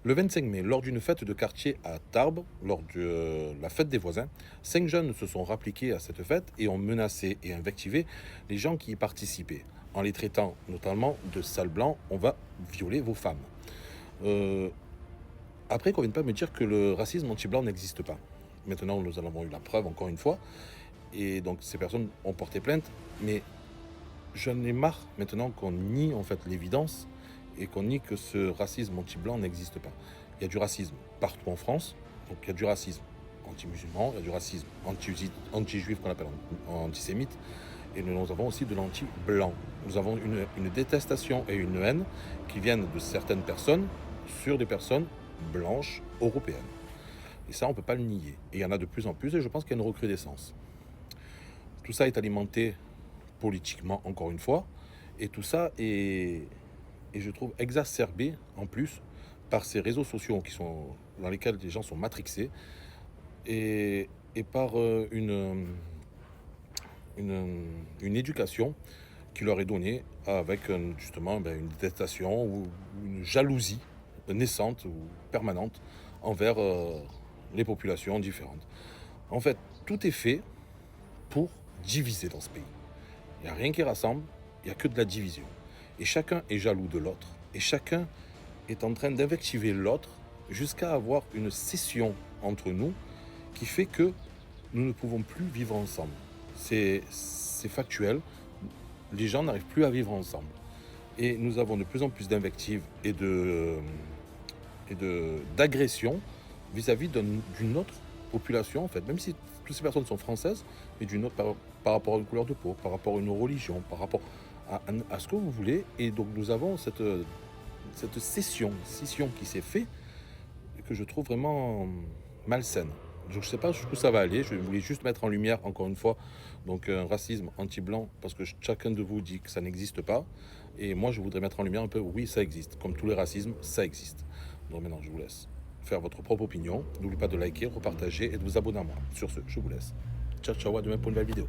Le 25 mai, lors d'une fête de quartier à Tarbes, lors de la fête des voisins, 5 jeunes se sont rappliqués à cette fête et ont menacé et invectivé les gens qui y participaient, en les traitant notamment de sales blancs, on va violer vos femmes. Euh, Après, qu'on ne vienne pas me dire que le racisme anti-blanc n'existe pas. Maintenant, nous en avons eu la preuve encore une fois, et donc ces personnes ont porté plainte, mais j'en ai marre maintenant qu'on nie en fait l'évidence et qu'on nie que ce racisme anti-blanc n'existe pas. Il y a du racisme partout en France, donc il y a du racisme anti-musulman, il y a du racisme anti-juif qu'on appelle antisémite, et nous avons aussi de l'anti-blanc. Nous avons une détestation et une haine qui viennent de certaines personnes sur des personnes blanches européennes. Et ça, on ne peut pas le nier. Et il y en a de plus en plus, et je pense qu'il y a une recrudescence. Tout ça est alimenté politiquement, encore une fois, et tout ça est, je trouve, exacerbé en plus par ces réseaux sociaux dans lesquels les gens sont matrixés et par une éducation qui leur est donnée avec justement une détestation ou une jalousie naissante ou permanente envers les populations différentes. En fait, tout est fait pour diviser dans ce pays. Il n'y a rien qui rassemble, il n'y a que de la division. Et chacun est jaloux de l'autre. Et chacun est en train d'invectiver l'autre jusqu'à avoir une scission entre nous qui fait que nous ne pouvons plus vivre ensemble. C'est factuel. Les gens n'arrivent plus à vivre ensemble. Et nous avons de plus en plus d'invectives d'agressions vis-à-vis d'une autre population, en fait, même si toutes ces personnes sont françaises, mais d'une autre par rapport à une couleur de peau, par rapport à une religion, par rapport à ce que vous voulez. Et donc nous avons cette scission qui s'est faite et que je trouve vraiment malsaine. Donc je ne sais pas jusqu'où ça va aller, je voulais juste mettre en lumière encore une fois donc un racisme anti-blanc parce que chacun de vous dit que ça n'existe pas et moi je voudrais mettre en lumière un peu oui ça existe, comme tous les racismes ça existe. Donc maintenant je vous laisse faire votre propre opinion, n'oubliez pas de liker, repartager et de vous abonner à moi. Sur ce, je vous laisse. Ciao ciao, à demain pour une nouvelle vidéo.